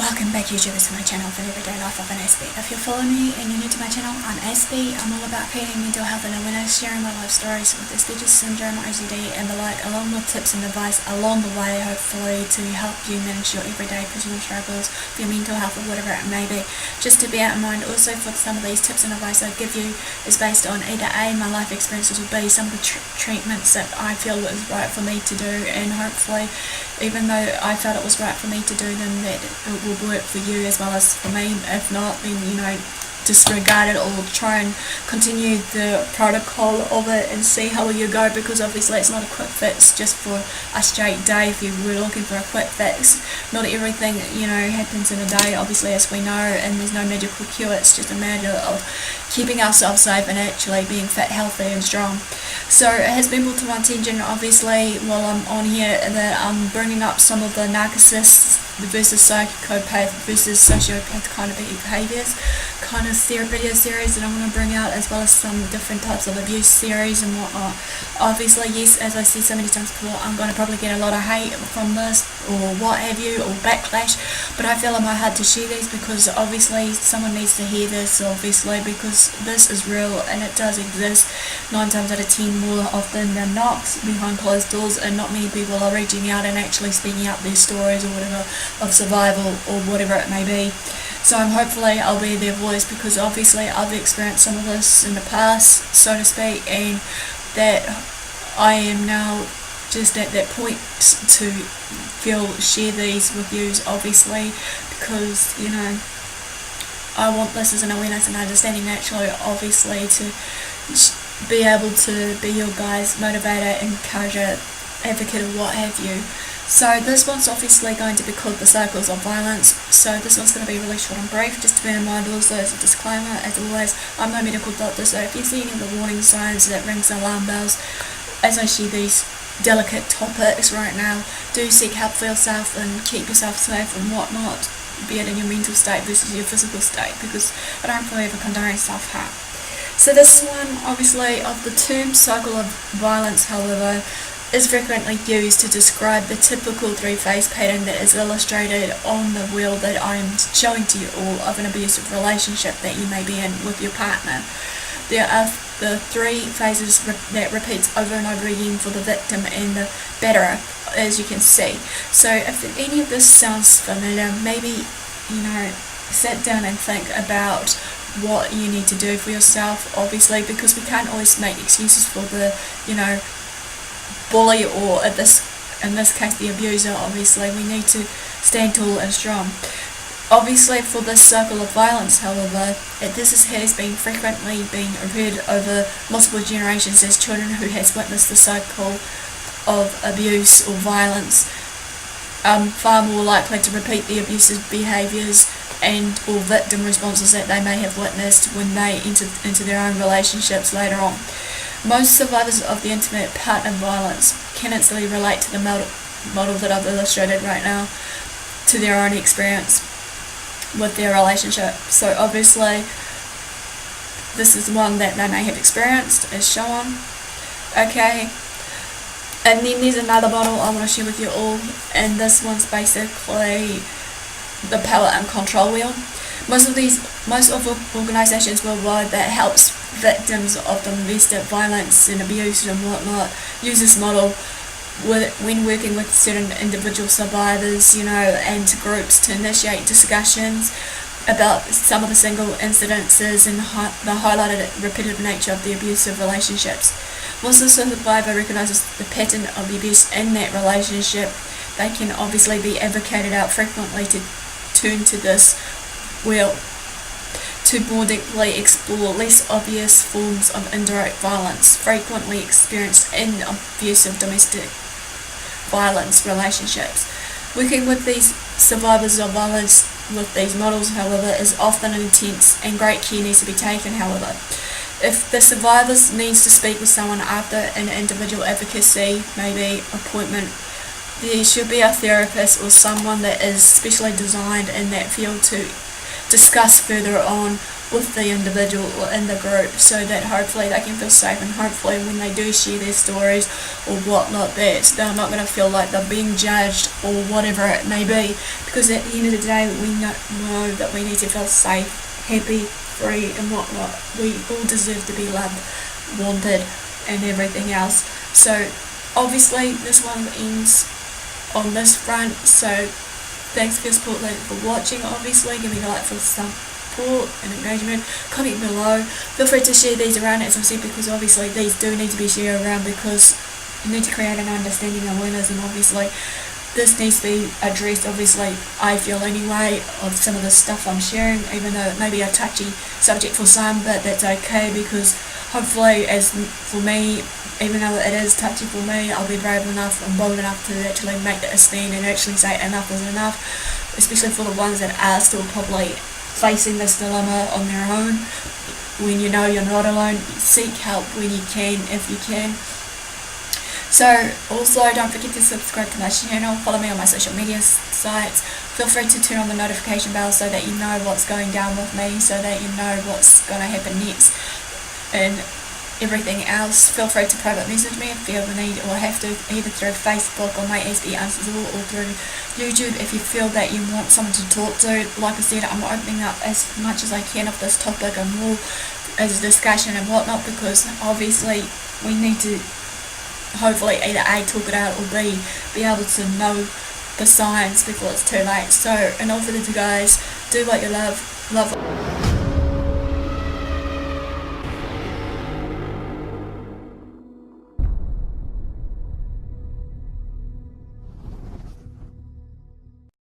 Welcome back, YouTubers, to my channel for the everyday life of an Aspie. If you're following me and you're new to my channel, I'm Aspie. I'm all about creating mental health and awareness, sharing my life stories with Asperger's syndrome, OCD, and the like, along with tips and advice along the way, hopefully to help you manage your everyday personal struggles, your mental health, or whatever it may be. Just to bear in mind, also for some of these tips and advice I give you is based on either A, my life experiences, or B, some of the treatments that I feel is right for me to do, and hopefully, even though I felt it was right for me to do them, that it will work for you as well as for me. If not, then disregard it or try and continue the protocol of it and see how you go, because obviously it's not a quick fix just for a straight day. If you were looking for a quick fix, not everything happens in a day, obviously, as we know, and there's no magical cure. It's just a matter of keeping ourselves safe and actually being fit, healthy and strong. So it has been brought to my attention, obviously, while I'm on here, that I'm bringing up some of the narcissists versus psychopath versus sociopath kind of behaviours kind of video series that I'm going to bring out, as well as some different types of abuse series and whatnot. Obviously, yes, as I said so many times before, I'm going to probably get a lot of hate from this or what have you, or backlash, but I feel in my heart to share these because obviously someone needs to hear this, obviously, because this is real and it does exist 9 times out of 10 more often than not behind closed doors, and not many people are reaching out and actually speaking out their stories or whatever of survival or whatever it may be. So hopefully I'll be their voice, because obviously I've experienced some of this in the past, so to speak, and that I am now just at that point to share these with you, obviously, because I want this as an awareness and understanding, actually, obviously, to be able to be your guys' motivator, encourager, advocate, or what have you. So this one's obviously going to be called the cycles of violence. So this one's going to be really short and brief, just to bear in mind. Also, as a disclaimer, as always, I'm no medical doctor, so if you see any of the warning signs that rings alarm bells as I share these delicate topics right now, do seek help for yourself and keep yourself safe and whatnot, be it in your mental state versus your physical state, because I don't forever condone self-harm. So this one, obviously, of the term cycle of violence, however, is frequently used to describe the typical 3-phase pattern that is illustrated on the wheel that I am showing to you all of an abusive relationship that you may be in with your partner. There are the 3 phases that repeats over and over again for the victim and the batterer, as you can see. So if any of this sounds familiar, maybe sit down and think about what you need to do for yourself, obviously, because we can't always make excuses for the bully, or in this case the abuser. Obviously we need to stand tall and strong. Obviously, for this cycle of violence, however, has been frequently been heard over multiple generations as children who has witnessed the cycle of abuse or violence far more likely to repeat the abusive behaviours and or victim responses that they may have witnessed when they enter into their own relationships later on. Most survivors of the intimate partner violence can instantly relate to the model that I've illustrated right now, to their own experience with their relationship. So obviously this is one that they may have experienced, as shown. Okay, and then there's another model I want to share with you all, and this one's basically the power and control wheel. Most of organisations worldwide that helps victims of domestic violence and abuse and whatnot use this model when working with certain individual survivors, and groups, to initiate discussions about some of the single incidences and the highlighted repetitive nature of the abusive relationships. Once the survivor recognises the pattern of the abuse in that relationship, they can obviously be advocated out frequently to turn to this wheel to more deeply explore less obvious forms of indirect violence frequently experienced in abusive domestic violence relationships. Working with these survivors of violence with these models, however, is often intense, and great care needs to be taken. However, if the survivors needs to speak with someone after an individual advocacy, maybe appointment, there should be a therapist or someone that is specially designed in that field to discuss further on with the individual or in the group, so that hopefully they can feel safe, and hopefully when they do share their stories or whatnot, that they're not going to feel like they're being judged or whatever it may be, because at the end of the day we know that we need to feel safe, happy, free and whatnot. We all deserve to be loved, wanted and everything else. So obviously this one ends on this front, so thanks for your support, for watching. Obviously give me a like for some support and engagement, comment below, feel free to share these around as I said, because obviously these do need to be shared around, because you need to create an understanding and awareness, and obviously this needs to be addressed. Obviously I feel anyway of some of the stuff I'm sharing, even though it may be a touchy subject for some, but that's okay, because hopefully, as for me, even though it is touchy for me, I'll be brave enough and bold enough to actually make a stand and actually say enough is enough, especially for the ones that are still probably facing this dilemma on their own. When you know you're not alone, seek help when you can, if you can. So also don't forget to subscribe to my channel, follow me on my social media sites, feel free to turn on the notification bell so that you know what's going down with me, so that you know what's going to happen next and everything else. Feel free to private message me if you ever need or have to, either through Facebook or my AspieAnswersAll or through YouTube if you feel that you want someone to talk to. Like I said, I'm opening up as much as I can of this topic and more as a discussion and whatnot, because obviously we need to hopefully either A, talk it out, or B, be able to know the signs before it's too late. So, and all for the guys, do what you love